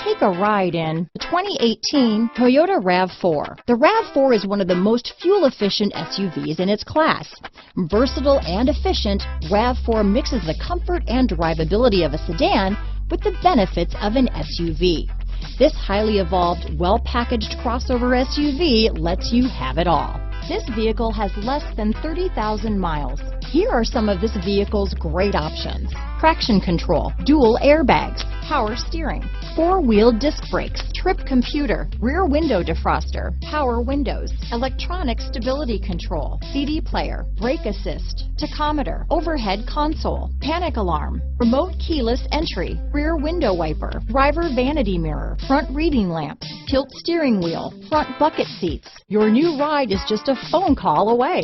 Take a ride in the 2018 Toyota RAV4. The RAV4 is one of the most fuel-efficient SUVs in its class. Versatile and efficient, RAV4 mixes the comfort and drivability of a sedan with the benefits of an SUV. This highly evolved, well-packaged crossover SUV lets you have it all. This vehicle has less than 30,000 miles. Here are some of this vehicle's great options: traction control, dual airbags, power steering, four-wheel disc brakes, trip computer, rear window defroster, power windows, electronic stability control, CD player, brake assist, tachometer, overhead console, panic alarm, remote keyless entry, rear window wiper, driver vanity mirror, front reading lamps, tilt steering wheel, front bucket seats. Your new ride is just a phone call away.